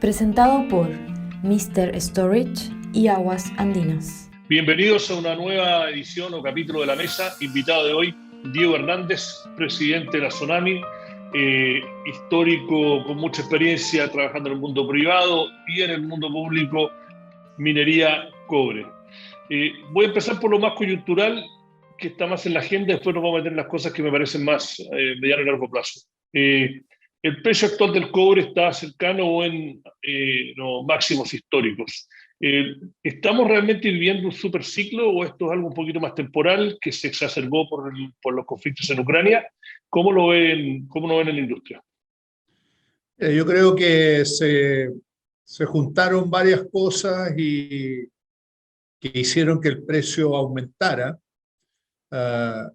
Presentado por Mr. Storage y Aguas Andinas. Bienvenidos a una nueva edición o capítulo de La Mesa. Invitado de hoy, Diego Hernández, presidente de la Sonami, histórico con mucha experiencia trabajando en el mundo privado y en el mundo público, minería, cobre. Voy a empezar por lo más coyuntural, que está más en la agenda, después nos vamos a meter en las cosas que me parecen más mediano y largo plazo. El precio actual del cobre está cercano o en los máximos históricos. ¿Estamos realmente viviendo un superciclo o esto es algo un poquito más temporal que se exacerbó por los conflictos en Ucrania? ¿Cómo lo ven en la industria? Yo creo que se juntaron varias cosas y que hicieron que el precio aumentara. La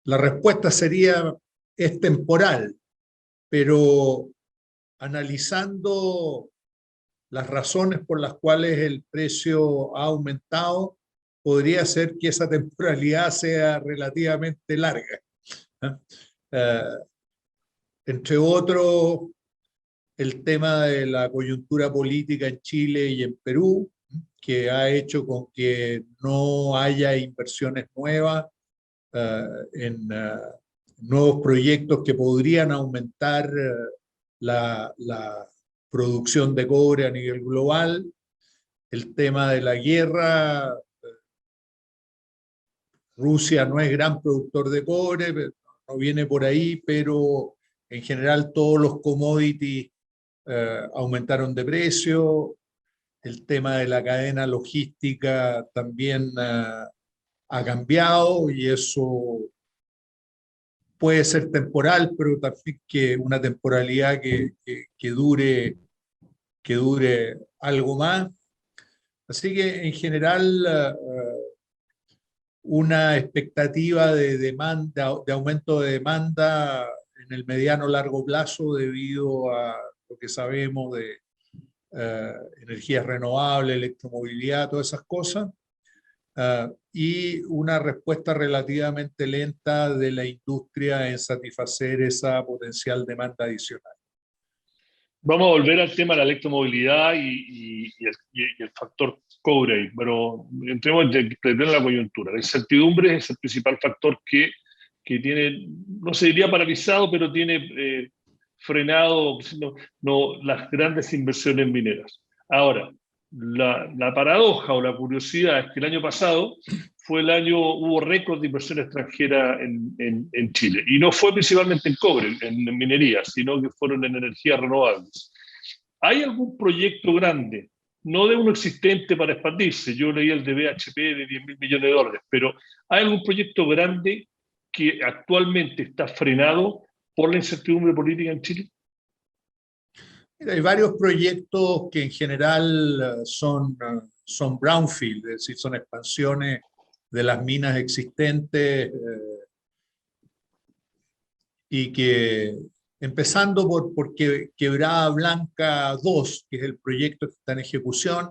respuesta es temporal, pero analizando las razones por las cuales el precio ha aumentado, podría ser que esa temporalidad sea relativamente larga. Entre otros, el tema de la coyuntura política en Chile y en Perú, que ha hecho con que no haya inversiones nuevas en nuevos proyectos que podrían aumentar la producción de cobre a nivel global. El tema de la guerra, Rusia no es gran productor de cobre, no viene por ahí, pero en general todos los commodities aumentaron de precio. El tema de la cadena logística también ha cambiado y eso puede ser temporal, pero también que una temporalidad que dure algo más. Así que en general una expectativa de demanda, de aumento de demanda en el mediano largo plazo debido a lo que sabemos de energías renovables, electromovilidad, todas esas cosas, y una respuesta relativamente lenta de la industria en satisfacer esa potencial demanda adicional. Vamos a volver al tema de la electromovilidad y el factor cobre, pero entremos de pleno en la coyuntura. La incertidumbre es el principal factor que tiene, no se diría paralizado, pero tiene frenado las grandes inversiones mineras. Ahora, la paradoja o la curiosidad es que el año pasado hubo récord de inversión extranjera en Chile. Y no fue principalmente en cobre, en minería, sino que fueron en energías renovables. ¿Hay algún proyecto grande, no de uno existente para expandirse? Yo leí el de BHP de 10.000 millones de dólares, pero ¿hay algún proyecto grande que actualmente está frenado por la incertidumbre política en Chile? Hay varios proyectos que en general son brownfield, es decir, son expansiones de las minas existentes y que, empezando por Quebrada Blanca 2, que es el proyecto que está en ejecución,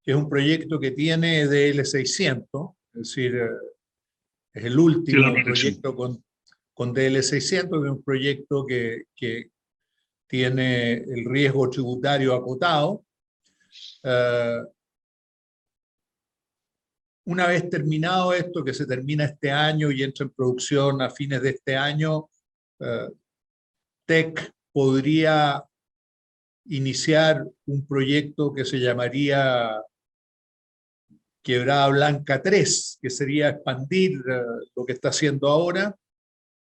que es un proyecto que tiene DL600, es decir, es el último proyecto con DL600, que es un proyecto que tiene el riesgo tributario acotado. Una vez terminado esto, que se termina este año y entra en producción a fines de este año, Teck podría iniciar un proyecto que se llamaría Quebrada Blanca 3, que sería expandir lo que está haciendo ahora.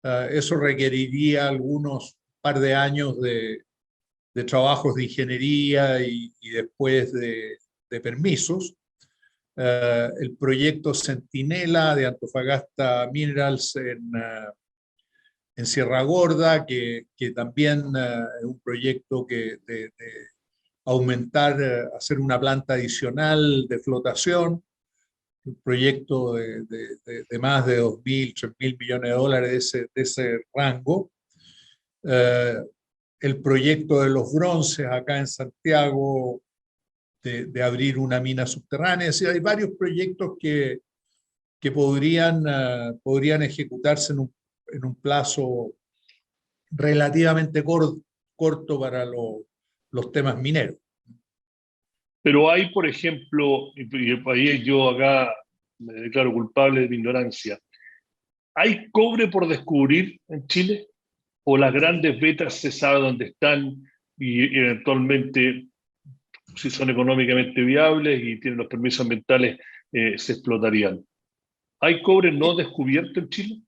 Eso requeriría algunos par de años de trabajos de ingeniería y después de permisos. El proyecto Centinela de Antofagasta Minerals en Sierra Gorda, que también es un proyecto de aumentar, hacer una planta adicional de flotación, un proyecto de más de 2.000, 3.000 millones de dólares de ese rango. El proyecto de los bronces acá en Santiago, de abrir una mina subterránea. Es decir, hay varios proyectos que podrían ejecutarse en un plazo relativamente corto los temas mineros. Pero hay, por ejemplo, y ahí yo acá me declaro culpable de mi ignorancia, ¿hay cobre por descubrir en Chile? ¿O las grandes vetas se sabe dónde están y eventualmente, si son económicamente viables y tienen los permisos ambientales, se explotarían? ¿Hay cobre no descubierto en Chile?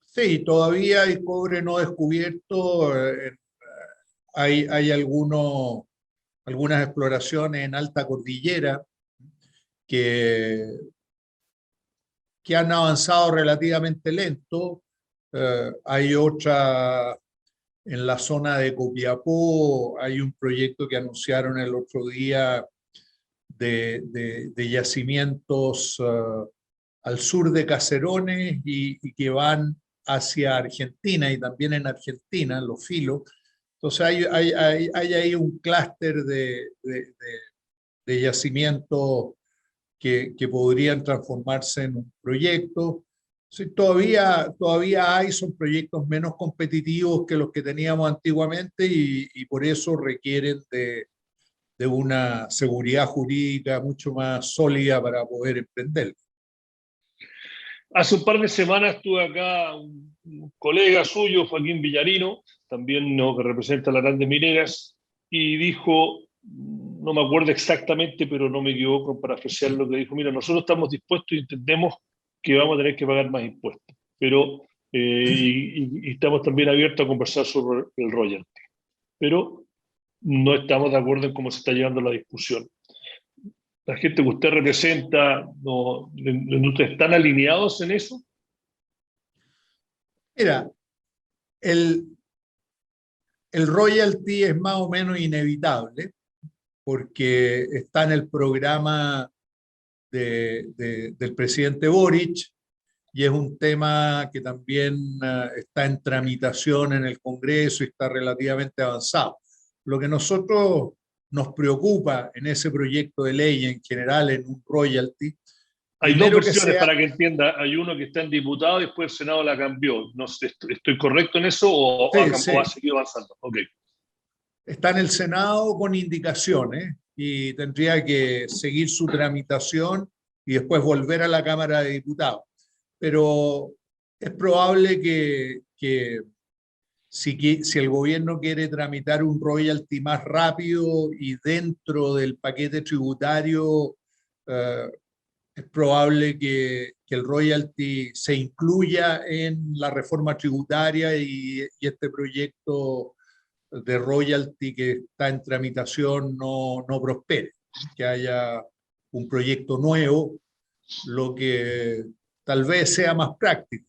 Sí, todavía hay cobre no descubierto. Hay algunas exploraciones en alta cordillera que, que han avanzado relativamente lento. Hay otra en la zona de Copiapó, hay un proyecto que anunciaron el otro día de yacimientos al sur de Caserones y que van hacia Argentina, y también en Argentina, en Los Filos. Entonces hay ahí un clúster de yacimientos que podrían transformarse en un proyecto. Sí, todavía hay, son proyectos menos competitivos que los que teníamos antiguamente y por eso requieren de una seguridad jurídica mucho más sólida para poder emprender. Hace un par de semanas estuve acá un colega suyo, Joaquín Villarino, también que representa las grandes mineras, y dijo, no me acuerdo exactamente, pero no me equivoco para apreciar lo que dijo, mira, nosotros estamos dispuestos y entendemos que vamos a tener que pagar más impuestos, pero y estamos también abiertos a conversar sobre el royalty, pero no estamos de acuerdo en cómo se está llevando la discusión. La gente que usted representa, ¿ustedes están alineados en eso? Mira, el royalty es más o menos inevitable porque está en el programa del presidente Boric y es un tema que también está en tramitación en el Congreso y está relativamente avanzado. Lo que nosotros nos preocupa en ese proyecto de ley en general, en un royalty, hay dos primero que versiones sea, para que entienda. Hay uno que está en diputado y después el Senado la cambió. No sé, ¿estoy correcto en eso o sí, ha seguido avanzando? Ok. está en el Senado con indicaciones y tendría que seguir su tramitación y después volver a la Cámara de Diputados. Pero es probable que si el gobierno quiere tramitar un royalty más rápido y dentro del paquete tributario, es probable que el royalty se incluya en la reforma tributaria y este proyecto de royalty que está en tramitación no prospere, que haya un proyecto nuevo, lo que tal vez sea más práctico.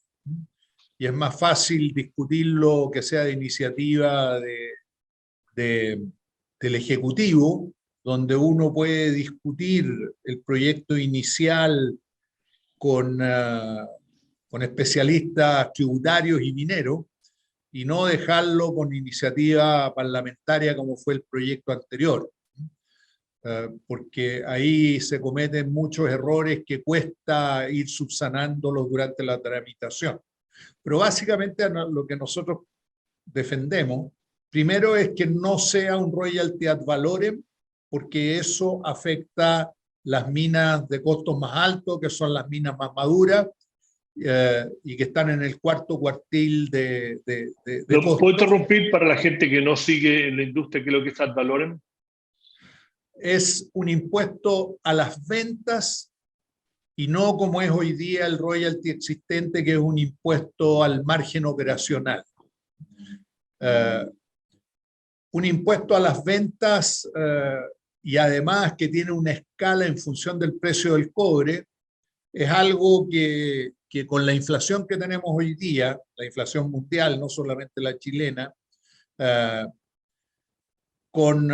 Y es más fácil discutirlo que sea de iniciativa del Ejecutivo, donde uno puede discutir el proyecto inicial con especialistas tributarios y mineros, y no dejarlo con iniciativa parlamentaria como fue el proyecto anterior, porque ahí se cometen muchos errores que cuesta ir subsanándolos durante la tramitación. Pero básicamente lo que nosotros defendemos, primero es que no sea un royalty ad valorem, porque eso afecta las minas de costos más altos, que son las minas más maduras, y que están en el cuarto cuartil de ¿Lo puedo costos. interrumpir para la gente que no sigue en la industria qué es lo que es ad valorem? Es un impuesto a las ventas y no como es hoy día el royalty existente, que es un impuesto al margen operacional. Un impuesto a las ventas y además que tiene una escala en función del precio del cobre, es algo que con la inflación que tenemos hoy día, la inflación mundial, no solamente la chilena, con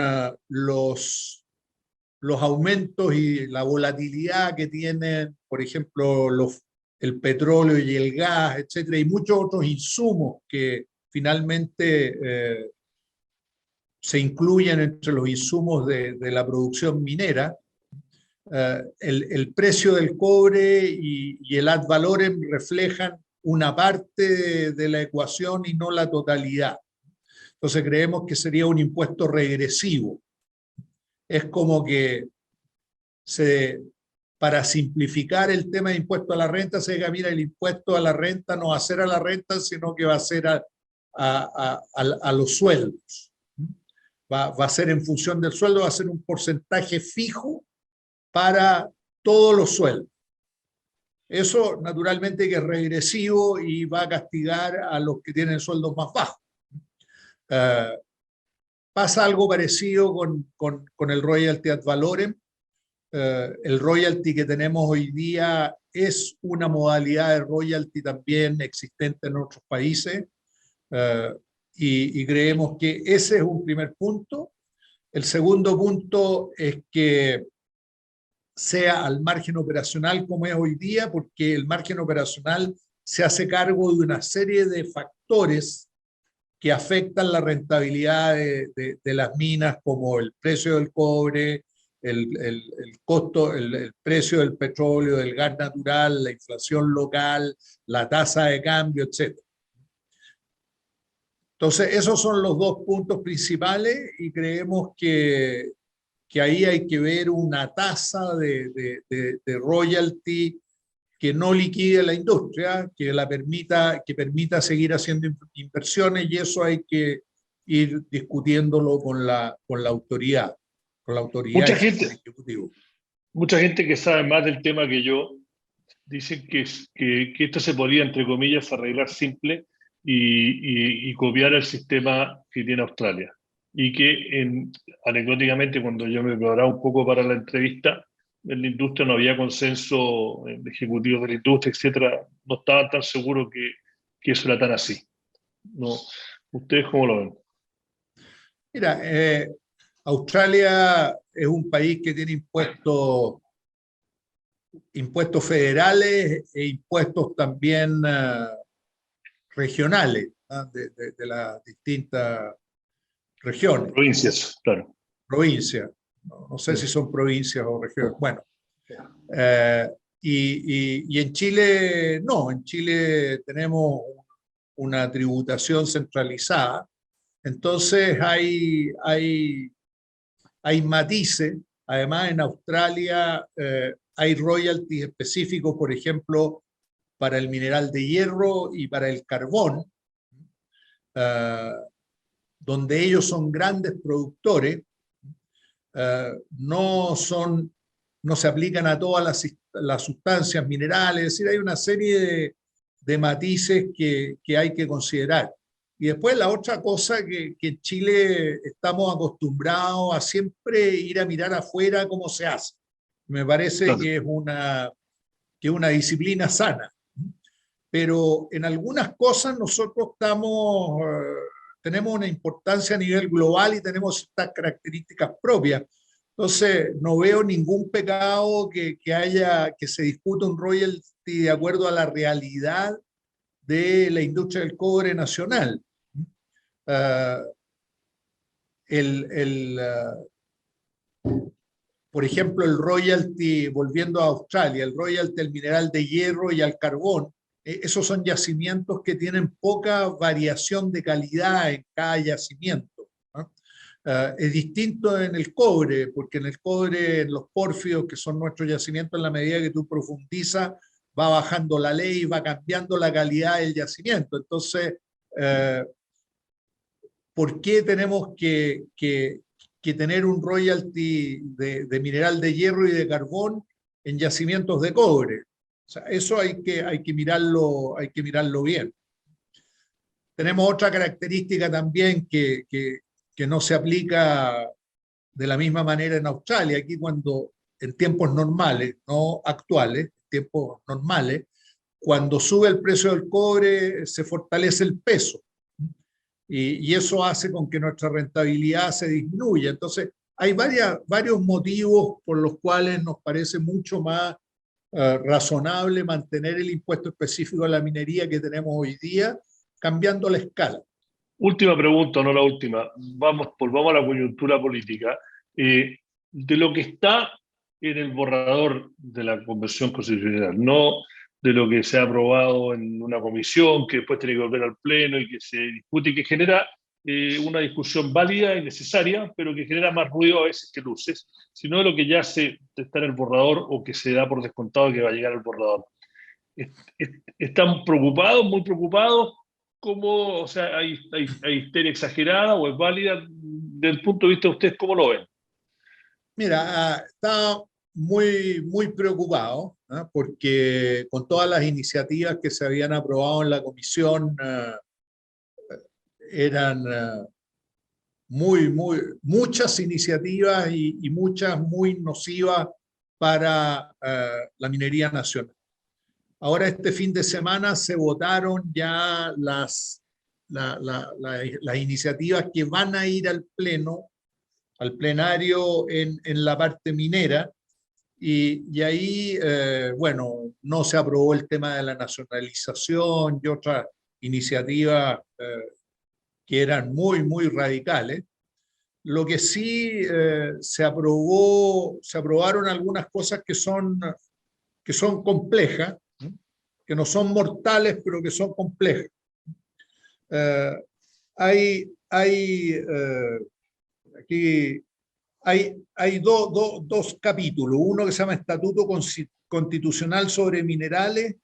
los aumentos y la volatilidad que tienen, por ejemplo, el petróleo y el gas, etcétera, y muchos otros insumos que finalmente se incluyen entre los insumos de la producción minera, el precio del cobre y el ad valorem reflejan una parte de la ecuación y no la totalidad. Entonces creemos que sería un impuesto regresivo. Es como que para simplificar el tema de impuesto a la renta, se diga, mira, el impuesto a la renta no va a ser a la renta, sino que va a ser a los sueldos. Va a ser en función del sueldo, va a ser un porcentaje fijo para todos los sueldos. Eso naturalmente que es regresivo y va a castigar a los que tienen sueldos más bajos. Pasa algo parecido con el royalty ad valorem. El royalty que tenemos hoy día es una modalidad de royalty también existente en otros países, y creemos que ese es un primer punto. El segundo punto es que sea al margen operacional como es hoy día, porque el margen operacional se hace cargo de una serie de factores que afectan la rentabilidad de las minas, como el precio del cobre, el costo, el precio del petróleo, del gas natural, la inflación local, la tasa de cambio, etc. Entonces, esos son los dos puntos principales y creemos que ahí hay que ver una tasa de royalty que no liquide la industria, que permita seguir haciendo inversiones, y eso hay que ir discutiéndolo con la autoridad Mucha gente, ejecutiva. mucha gente que sabe más del tema que yo dice que esto se podía, entre comillas, arreglar simple y copiar el sistema que tiene Australia. Y que anecdóticamente, cuando yo me preparaba un poco para la entrevista, en la industria no había consenso de ejecutivos de la industria, etcétera. No estaban tan seguros que eso era tan así. No, ¿ustedes cómo lo ven? Mira, Australia es un país que tiene impuestos federales e impuestos también regionales, ¿no? de las distintas regiones. Provincias, claro. Provincias. No sé si son provincias o regiones. Bueno, y en Chile no, en Chile tenemos una tributación centralizada, entonces hay matices. Además, en Australia hay royalties específicos, por ejemplo, para el mineral de hierro y para el carbón, donde ellos son grandes productores. No se aplican a todas las sustancias minerales, es decir, hay una serie de matices que hay que considerar. Y después la otra cosa que en Chile estamos acostumbrados a siempre ir a mirar afuera cómo se hace. Me parece Claro. que es una disciplina sana. Pero en algunas cosas nosotros tenemos una importancia a nivel global y tenemos estas características propias. Entonces, no veo ningún pecado que se discuta un royalty de acuerdo a la realidad de la industria del cobre nacional. Por ejemplo, el royalty, volviendo a Australia, el royalty al mineral de hierro y al carbón, esos son yacimientos que tienen poca variación de calidad en cada yacimiento, ¿no? Es distinto en el cobre, porque en el cobre, en los pórfidos, que son nuestros yacimientos, en la medida que tú profundizas, va bajando la ley, va cambiando la calidad del yacimiento. Entonces, ¿por qué tenemos que tener un royalty de mineral de hierro y de carbón en yacimientos de cobre? O sea, eso hay que mirarlo bien. Tenemos otra característica también que no se aplica de la misma manera en Australia. Aquí en tiempos normales, no actuales, tiempos normales, cuando sube el precio del cobre se fortalece el peso. Y eso hace con que nuestra rentabilidad se disminuya. Entonces, hay varios motivos por los cuales nos parece mucho más razonable mantener el impuesto específico a la minería que tenemos hoy día, cambiando la escala. Última pregunta, no la última. Volvamos a la coyuntura política. De lo que está en el borrador de la Convención Constitucional, no de lo que se ha aprobado en una comisión, que después tiene que volver al Pleno y que se discute y que genera una discusión válida y necesaria, pero que genera más ruido a veces que luces, sino de lo que ya está en el borrador o que se da por descontado que va a llegar al borrador. ¿Están preocupados, muy preocupados? ¿Cómo, o sea, hay histeria exagerada o es válida? Desde el punto de vista de ustedes, ¿cómo lo ven? Mira, está muy preocupado, ¿ah? Porque con todas las iniciativas que se habían aprobado en la comisión, eran muchas iniciativas y muchas muy nocivas para la minería nacional. Ahora este fin de semana se votaron ya las iniciativas que van a ir al pleno, al plenario en la parte minera, y ahí, bueno, no se aprobó el tema de la nacionalización y otras iniciativas que eran muy radicales. Lo que sí se aprobaron algunas cosas que son complejas, que no son mortales, pero que son complejas. Aquí hay dos capítulos, uno que se llama Estatuto Constitucional sobre Minerales,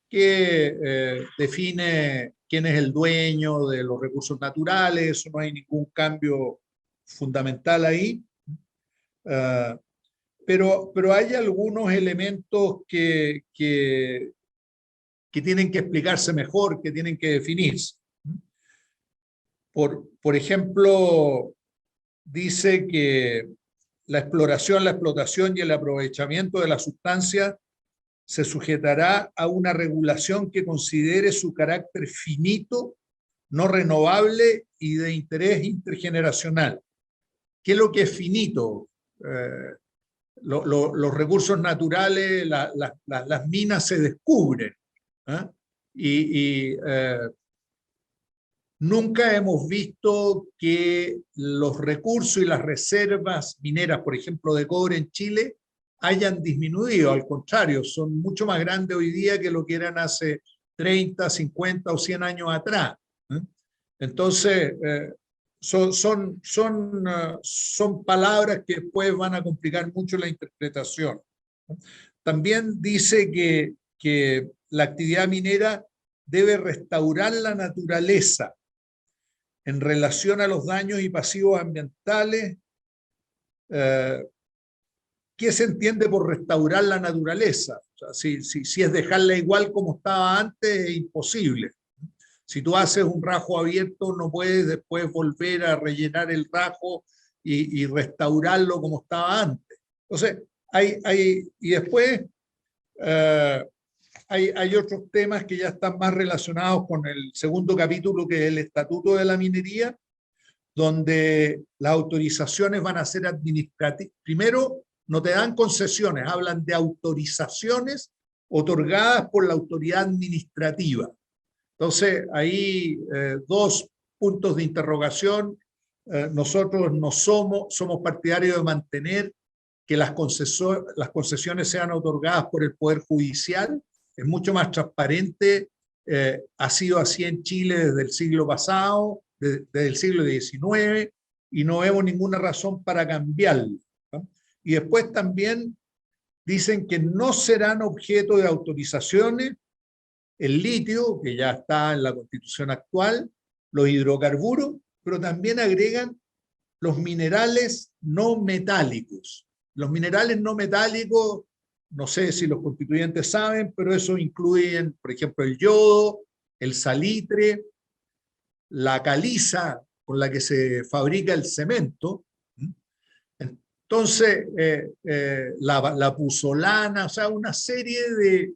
que define quién es el dueño de los recursos naturales. Eso no hay ningún cambio fundamental ahí. Pero hay algunos elementos que tienen que explicarse mejor, que tienen que definirse. Por ejemplo, dice que la exploración, la explotación y el aprovechamiento de la sustancia se sujetará a una regulación que considere su carácter finito, no renovable y de interés intergeneracional. ¿Qué es lo que es finito? Los recursos naturales, las minas se descubren, ¿eh? Nunca hemos visto que los recursos y las reservas mineras, por ejemplo, de cobre en Chile, hayan disminuido. Al contrario, son mucho más grandes hoy día que lo que eran hace 30, 50 o 100 años atrás. Entonces, son palabras que después van a complicar mucho la interpretación. También dice que la actividad minera debe restaurar la naturaleza en relación a los daños y pasivos ambientales. ¿Qué se entiende por restaurar la naturaleza? O sea, si es dejarla igual como estaba antes, es imposible. Si tú haces un rajo abierto, no puedes después volver a rellenar el rajo y restaurarlo como estaba antes. Entonces, y después hay otros temas que ya están más relacionados con el segundo capítulo, que es el Estatuto de la Minería, donde las autorizaciones van a ser administrativas. Primero, no te dan concesiones, hablan de autorizaciones otorgadas por la autoridad administrativa. Entonces, ahí dos puntos de interrogación. Nosotros no somos partidarios de mantener que las concesiones sean otorgadas por el Poder Judicial. Es mucho más transparente, ha sido así en Chile desde el siglo pasado, desde el siglo XIX, y no vemos ninguna razón para cambiarlo, ¿no? Y después también dicen que no serán objeto de autorizaciones el litio, que ya está en la Constitución actual, los hidrocarburos, pero también agregan los minerales no metálicos. Los minerales no metálicos, no sé si los constituyentes saben, pero eso incluyen, por ejemplo, el yodo, el salitre, la caliza con la que se fabrica el cemento. Entonces, la puzzolana, o sea, una serie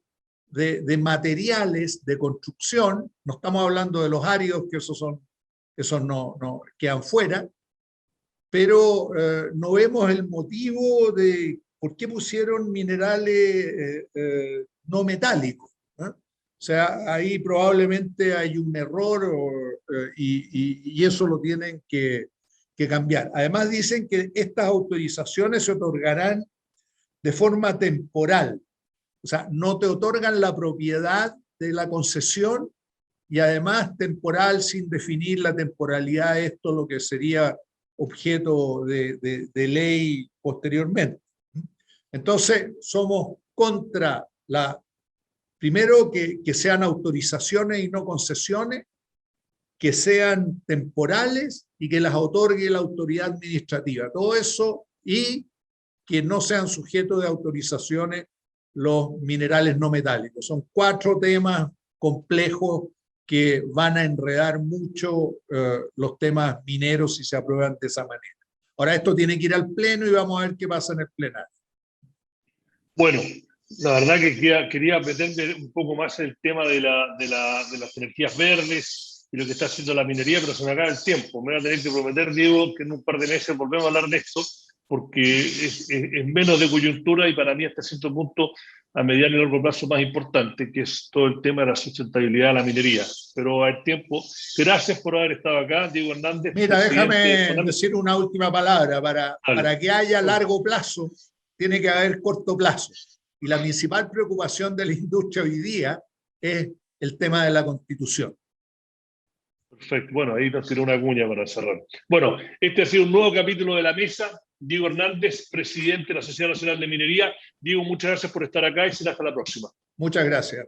de materiales de construcción. No estamos hablando de los áridos, que esos no quedan fuera, pero no vemos el motivo de por qué pusieron minerales no metálicos, ¿eh? O sea, ahí probablemente hay un error y eso lo tienen que cambiar. Además dicen que estas autorizaciones se otorgarán de forma temporal. O sea, no te otorgan la propiedad de la concesión y además temporal sin definir la temporalidad de esto, lo que sería objeto de ley posteriormente. Entonces, somos contra primero que sean autorizaciones y no concesiones, que sean temporales y que las otorgue la autoridad administrativa. Todo eso, y que no sean sujetos de autorizaciones los minerales no metálicos. Son 4 temas complejos que van a enredar mucho los temas mineros si se aprueban de esa manera. Ahora esto tiene que ir al Pleno y vamos a ver qué pasa en el plenario. Bueno, la verdad que quería meterme un poco más en el tema de las energías verdes y lo que está haciendo la minería, pero se me acaba el tiempo. Me voy a tener que prometer, Diego, que en un par de meses volvemos a hablar de esto, porque es menos de coyuntura y para mí hasta cierto punto a mediano y largo plazo más importante, que es todo el tema de la sustentabilidad de la minería. Pero al tiempo, gracias por haber estado acá, Diego Hernández. Mira, déjame decir una última palabra. Para que haya largo plazo, tiene que haber corto plazo. Y la principal preocupación de la industria hoy día es el tema de la Constitución. Perfecto. Bueno, ahí nos tiró una cuña para cerrar. Bueno, este ha sido un nuevo capítulo de La Mesa. Diego Hernández, presidente de la Sociedad Nacional de Minería. Diego, muchas gracias por estar acá y será hasta la próxima. Muchas gracias.